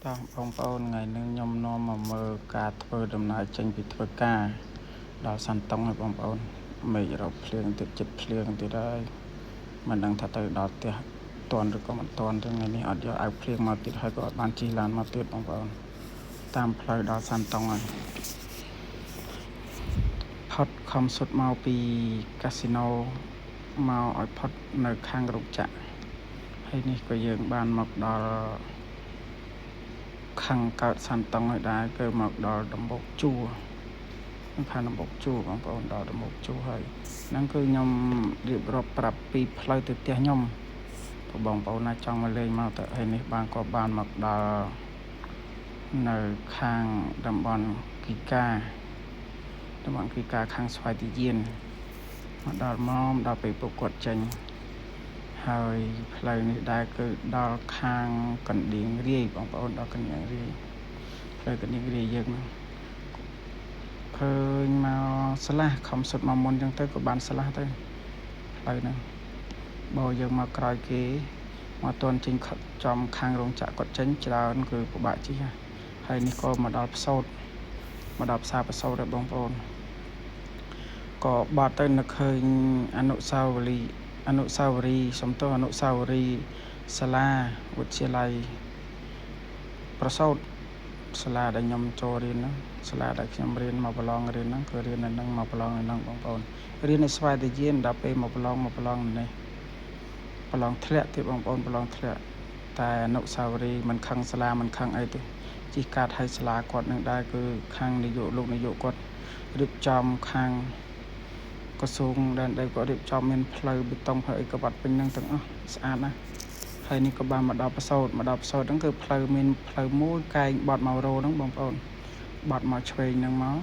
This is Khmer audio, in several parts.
តោះបងប្អូនថ្ងៃនេះខ្ញុំនាំមកមើលការធ្វើដំណើរចេញពីធ្វើការដល់សាន់តុងឲ្យបងប្អូនមេឃរកភ្លៀងទៀតចិត្តភ្លៀងទៀតហើយមិនដឹងថាទៅដល់ផ្ទះតន់ឬក៏មិនតន់ទេថ្ងៃនេះអត់យកអាវភ្លៀងមកទៀតហើយក៏អត់បានជិះឡានមកទៀតបងប្អូនតាមផ្លូវដល់សាន់តុងហើយផុតខំសុទ្ធមកពីកាស៊ីណូមកឲ្យផុតនៅខាងរោងចក្រហើយនេះក៏យើងបានមកដល់ខាងកើតសាន់តុងឲ្យដែរគឺមកដល់ដំបូកជួរខាងដំបូកជួរបងប្អូនដល់ដំបូកជួរហើយហ្នឹងគឺខ្ញុំរៀបរាប់ប្រាប់ពីផ្លូវទៅផ្ទះខ្ញុំបងប្អូនណាចង់មកលេងមកទៅហើយនេះបានក៏បានមកដល់នៅខាងតំបន់គីកាខាងស្វាយទីយានមកដល់ពេលពួកគាត់ចេញហើយផ្លូវនេះដែរគឺដល់ខាងកណ្ដៀងរាយបងប្អូនដល់កណ្ដៀងរាយផ្លូវកណ្ដៀងរាយយើងឃើញមកស្លាស់ខំសុទ្ធមកមុនចឹងទៅក៏បានស្លាស់ទៅផ្លូវហ្នឹងបើយើងមកក្រោយគេមកតន់ចេញចំខាងរោងចក្រគាត់ចេញច្រើនគឺពិបាកជិះហើយនេះក៏មកដល់ផ្សោតមកដល់ផ្សារផ្សោតហើយបងប្អូនក៏បាត់ទៅនឹកឃើញអនុស្សាវរីយ៍សាលាវិទ្យាល័យប្រសោតសាលាដែលខ្ញុំចូលរៀនហ្នឹងសាលាដែលខ្ញុំរៀនមកប្រឡងរៀនហ្នឹងគឺរៀននៅហ្នឹងមកប្រឡងនៅហ្នឹងបងប្អូនរៀននៅស្វាយតាយានដល់ពេលមកប្រឡងនេះប្រឡងធ្លាក់ទៀតបងប្អូនប្រឡងធ្លាក់តែអនុស្សាវរីយ៍មិនខឹងសាលាមិនខឹងអីទេជិះកាត់ឲ្យសាលាគាត់នឹងដែរគឺខាងនាយកគាត់រៀបចំខាងក្រសួងដែនដីគាត់រៀបចំមានផ្លូវបេតុងផ្លូវអីក៏បាត់ពេញហ្នឹងទាំងអស់ស្អាតណាស់ហើយនេះក៏បានមកដល់ផ្សោតហ្នឹងគឺផ្លូវមានផ្លូវមួយកែងបត់មករោហ្នឹងបងប្អូនបត់មកឆ្វេងហ្នឹងមក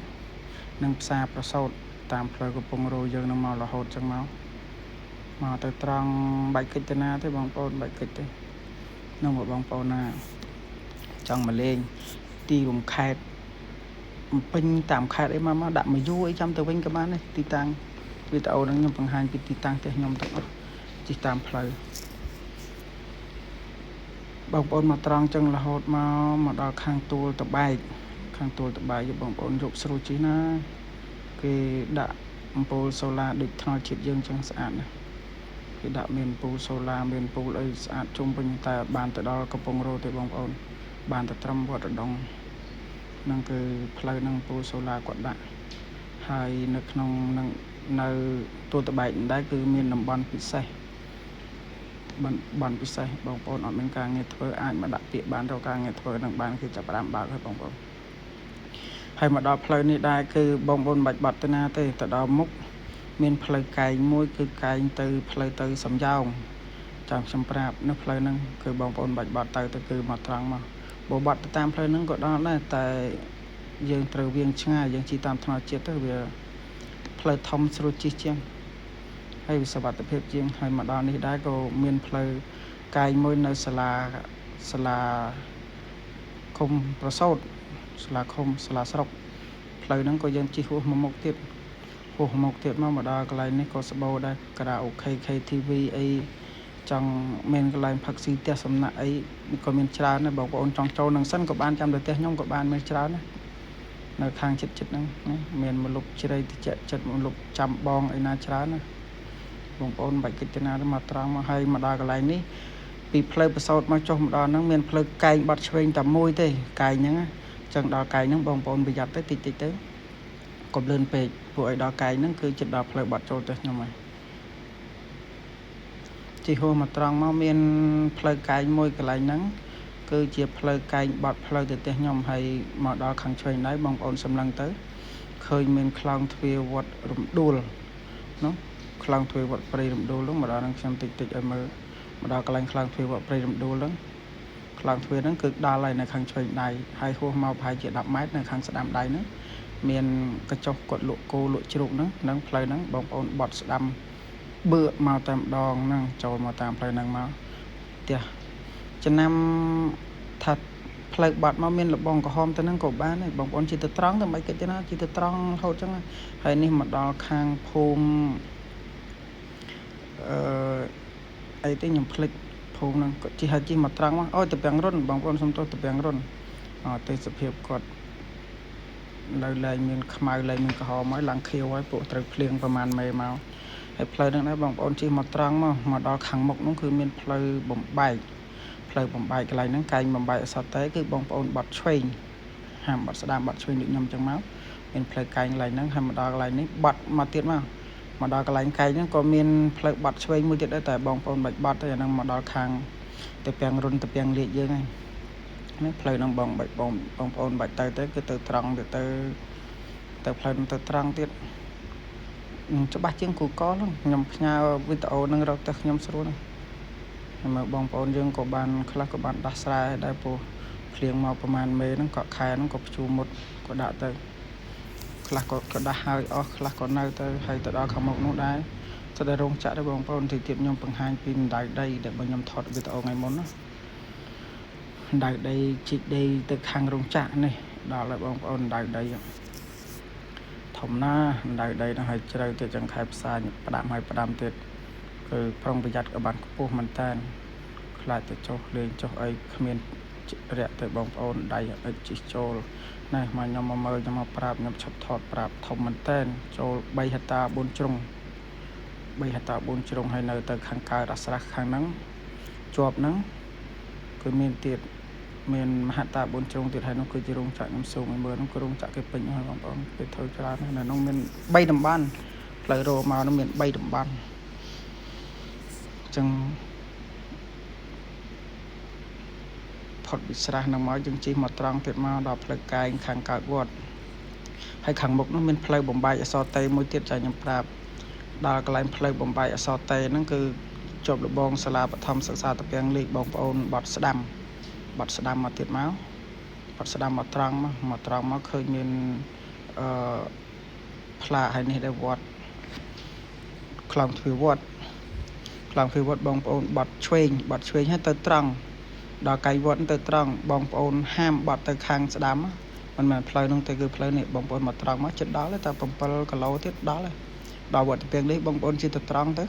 នឹងផ្សារប្រសោតតាមផ្លូវកំពង់រោយើងហ្នឹងមករហូតចឹងមកទៅត្រង់បាច់កិច្ចតាណាទេបងប្អូនបាច់កិច្ចទេនោះមកបងប្អូនណាចង់មកលេងទីរំខេតពេញតាមខេតអីមកដាក់មកយូរអីចាំទៅវិញក៏បានដែរទីតាំងវីដេអូហ្នឹងខ្ញុំបង្ហាញពីទីតាំងផ្ទះខ្ញុំទាំងអស់ជិះតាមផ្លូវបងប្អូនមកត្រង់ចឹងរហូតមកដល់ខាងទួលតបែកបងប្អូនយកស្រួលជិះណាគេដាក់អំពូលសូឡាដូចថ្នល់ជាតិយើងចឹងស្អាតណាស់គេដាក់មានពូលសូឡាមានពូលអីស្អាតជុំវិញតែបានទៅដល់កំពង់រោទេបងប្អូនបានទៅត្រឹមវត្តរដងហ្នឹងគឺផ្លូវហ្នឹងពូលសូឡាគាត់ដាក់ហើយនៅក្នុងនឹងនៅទួលតបែកដែរគឺមានតំបន់ពិសេសបានពិសេសបងប្អូនអត់មានការងារធ្វើអាចមកដាក់ពាក្យបានរកការងារធ្វើនឹងបានគេចាប់ផ្ដើមបើកហើយបងប្អូនហើយមកដល់ផ្លូវនេះដែរគឺបងប្អូនមិនបាច់បាត់ទៅណាទេទៅដល់មុខមានផ្លូវកែងមួយគឺកែងទៅផ្លូវទៅសំយ៉ោងចាំខ្ញុំប្រាប់នៅផ្លូវហ្នឹងគឺបងប្អូនបាច់បាត់ទៅគឺមកត្រង់មកបើបាត់ទៅតាមផ្លូវហ្នឹងក៏ដល់ដែរតែយើងត្រូវវៀងឆ្ងាយយើងជិះតាមថ្នល់ជាតិទៅវាផ្លូវធំស្រួលជិះជាងហើយវិសុវត្ថិភាពជាងហើយមកដល់នេះដែរក៏មានផ្លូវកែងមួយនៅសាលាឃុំប្រសោតសាលាស្រុកផ្លូវហ្នឹងក៏យើងជិះហួសមកមុខទៀតមកដល់កន្លែងនេះក៏ស្បូរដែរការ៉ាអូខេ KTV អីចង់មានកន្លែងផឹកស៊ីផ្ទះសំណាក់អីក៏មានច្រើនដែរបងប្អូនចង់ចូលនឹងសិនក៏បានចាំទៅផ្ទះខ្ញុំក៏បានមានច្រើនដែរនៅខាងចិត្តហ្នឹងមានមលុបជ្រៃតិចចិត្តមលុបចាំបងអីណាច្រើនណាបងប្អូនបាច់កិច្ចណាទៅមកត្រង់មកហើយមកដល់កន្លែងនេះពីផ្លូវប្រសោតមកចុះមកដល់ហ្នឹងមានផ្លូវកែងបាត់ឆ្វេងតែមួយទេកែងហ្នឹងចឹងដល់កែងហ្នឹងបងប្អូនប្រយ័ត្នទៅតិចទៅកុំលឿនពេកពួកឲ្យដល់កែងហ្នឹងគឺចិត្តដល់ផ្លូវបាត់ចូលទៅខ្ញុំហើយជិះហួសមកត្រង់មកមានផ្លូវកែងមួយកន្លែងហ្នឹងគឺជាផ្លូវកែងបាត់ផ្លូវទៅផ្ទះខ្ញុំហើយមកដល់ខាងឆ្វេងដៃបងប្អូនសម្លឹងទៅឃើញមានខ្លោងទ្វារវត្តរំដួលនោះខ្លោងទ្វារវត្តព្រៃរំដួលហ្នឹងមកដល់ហ្នឹងខ្ញុំតិចឲ្យមើលមកដល់កន្លែងខ្លោងទ្វារវត្តព្រៃរំដួលហ្នឹងខ្លោងទ្វារហ្នឹងគឺដល់ហើយនៅខាងឆ្វេងដៃហើយហួសមកប្រហែលជា10ម៉ែត្រនៅខាងស្ដាំដៃហ្នឹងមានកញ្ចុះគាត់លក់គោលក់ជ្រូកហ្នឹងផ្លូវហ្នឹងបងប្អូនបត់ស្ដាំបឺមកតែម្ដងហ្នឹងចូលមកតាមផ្លូវហ្នឹងមកផ្ទះចំណាំថាផ្លូវបាត់មកមានលបងក្រហមទៅហ្នឹងក៏បានដែរបងប្អូនជិះទៅត្រង់ទៅមិនកិច្ចទេណាជិះទៅត្រង់រហូតចឹងហើយនេះមកដល់ខាងភូមិអីទេខ្ញុំភ្លេចភ ភូមិហ្នឹងក៏ជិះហើយជិះមកត្រង់មកអូយតាពាំងរុនបងប្អូនសុំទោសតាពាំងរុនទេសភាពគាត់នៅលែងមានខ្មៅលែងមានក្រហមហើយឡើងខៀវហើយពួកត្រូវភ្លៀងប្រហែលមេមកហើយផ្លូវហ្នឹងដែរបងប្អូនជិះមកត្រង់មកដល់ខាងមុខហ្នឹងគឺមានផ្លូវបំបែកកន្លែងហ្នឹងកែងបំបែកអសតទេគឺបងប្អូនបាត់ឆ្វេងហាមបាត់ស្ដាំបាត់ឆ្វេងដូចខ្ញុំអញ្ចឹងមកមានផ្លូវកែងកន្លែងហ្នឹងហើយមកដល់កន្លែងនេះបាត់មកទៀតមកដល់កន្លែងកែងហ្នឹងក៏មានផ្លូវបាត់ឆ្វេងមួយទៀតដែរតែបងប្អូនបាច់បាត់ទេអាហ្នឹងមកដល់ខាងតាពាំងរុនតាពាំងលៀកយើងហ្នឹងនេះផ្លូវហ្នឹងបងប្អូនបាច់ទៅគឺទៅត្រង់ទៅផ្លូវហ្នឹងទៅត្រង់ទៀតច្បាស់ជាង Google ហ្នឹងខ្ញុំផ្ញើវីដេអូហ្នឹងរកទៅខ្ញុំស្រួលហ្នឹងមើលបងប្អូនយើងក៏បានខ្លះក៏បានដោះស្រាយដែរព្រោះភ្លៀងមកប្រហែលមេហ្នឹងក៏ខែហ្នឹងក៏ព្យួរមុតក៏ដាក់ទៅខ្លះក៏ដាស់ហើយអស់ខ្លះក៏នៅទៅហើយទៅដល់ខាងមុខនោះដែរទៅដល់រោងចក្រដែរបងប្អូនទីទៀតខ្ញុំបង្ហាញពីម្ដាយដីដែលខ្ញុំថតវីដេអូថ្ងៃមុនណាម្ដាយដីជីកដីទៅខាងរោងចក្រនេះដល់ហើយបងប្អូនម្ដាយដីធំណាស់ម្ដាយដីហ្នឹងហើយជ្រៅទៀតចឹងខែផ្សាយផ្ដាំទៀតគឺប្រុងប្រយ័ត្នក៏បានខ្ពស់មែនតើខ្លាចទៅចុះលេងចុះអីគ្មានរាក់ទៅបងប្អូនដៃអិចជិះចូលណែមកខ្ញុំមកមើលខ្ញុំមកប្រាប់ខ្ញុំឈប់ថតប្រាប់ធំមែនតើចូល3ហិកតា4ជ្រុងហើយនៅទៅខាងកើតអាស្រះខាងហ្នឹងជាប់ហ្នឹងគឺមានទៀតមានមហតា4ជ្រុងទៀតហើយនោះគឺជារោងចក្រខ្ញុំសូមឲ្យមើលនោះគឺរោងចក្រគេពេញហើយបងប្អូនគេធ្វើច្រើននៅនោះមាន3តំបន់ផ្លូវរោមកនោះមាន3តំបន់អញ្ចឹងផុតពីស្រះហ្នឹងមកយើងជិះមកត្រង់ទៀតមកដល់ផ្លូវកែងខាងកើតវត្តហើយខាងមុខនោះមានផ្លូវបំបែកអសតេមួយទៀតចាខ្ញុំប្រាប់ដល់កន្លែងផ្លូវបំបែកអសតេហ្នឹងគឺជាប់លបងសាលាបឋមសិក្សាតាពាំងលីកបងប្អូនបាត់ស្ដាំមកទៀតមកបាត់ស្ដាំមកត្រង់មកឃើញមានផ្លាកហើយនេះដែរវត្តខ្លោងទ្វារវត្តបងប្អូនបាត់ឆ្វេងហើយទៅត្រង់ដល់កៃវត្តទៅត្រង់បងប្អូនហាមបាត់ទៅខាងស្ដាំមិនមែនផ្លូវនោះទេគឺផ្លូវនេះបងប្អូនមកត្រង់មកជិតដល់តែ7គីឡូទៀតដល់ហើយដល់វត្តតាពាំងលីកបងប្អូនជិះទៅត្រង់ទៅ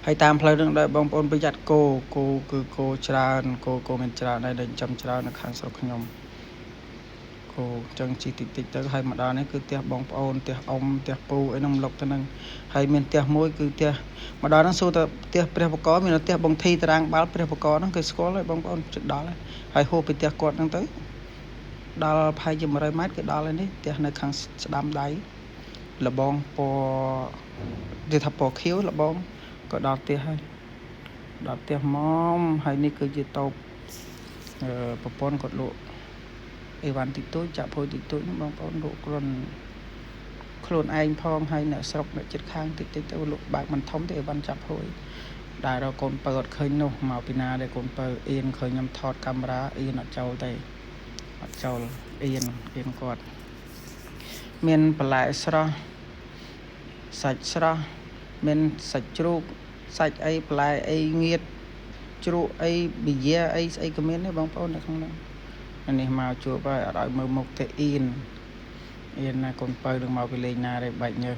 ហើយតាមផ្លូវនឹងដែរបងប្អូនប្រយ័ត្នគោគឺគោច្រើនគោមានច្រើនដែរដែលចំច្រើននៅខាងស្រុកខ្ញុំគោចឹងជីតិចទៅហើយមកដល់នេះគឺផ្ទះបងប្អូនផ្ទះអ៊ំផ្ទះពូអីហ្នឹងលុកទៅហ្នឹងហើយមានផ្ទះមួយគឺផ្ទះមកដល់ហ្នឹងសួរទៅផ្ទះព្រះបកមានផ្ទះបងធីតារាងបាល់ព្រះបកហ្នឹងគេស្គាល់ហើយបងប្អូនជិតដល់ហើយហូបពីផ្ទះគាត់ហ្នឹងទៅដល់ប្រហែលជា100ម៉ែត្រគឺដល់ហើយនេះផ្ទះនៅខាងស្ដាំដៃលបងពណ៌និយាយថាពណ៌ខៀវលបងក៏ដល់ផ្ទះហើយដល់ផ្ទះមកហើយនេះគឺជាតូបប្រព័ន្ធគាត់លក់អីវ៉ាន់តិចតួចចាក់ភួយតិចតួចបងប្អូនលក់ខ្លួនឯងផងហើយអ្នកស្រុកអ្នកជិតខាងតិចទៅលក់បើកមិនធំទេអីវ៉ាន់ចាប់ភួយដែលរកកូនបើអត់ឃើញនោះមកពីណាដែរកូនបើអៀនឃើញខ្ញុំថតកាមេរ៉ាអៀនអត់ចូលទេអត់ចូលអៀនគាត់មានបន្លែស្រស់សាច់ស្រស់មានសាច់ជ្រូកសាច់អីបន្លែអីងៀតជ្រក់អីប៊ីយ៉ាអីស្អីក៏មានដែរបងប្អូននៅក្នុងនោះនេះមកជួបហើយអត់ឲ្យមើលមុខទេអៀនណាកូនបើនឹងមកពីលេងណាទេបែកញើស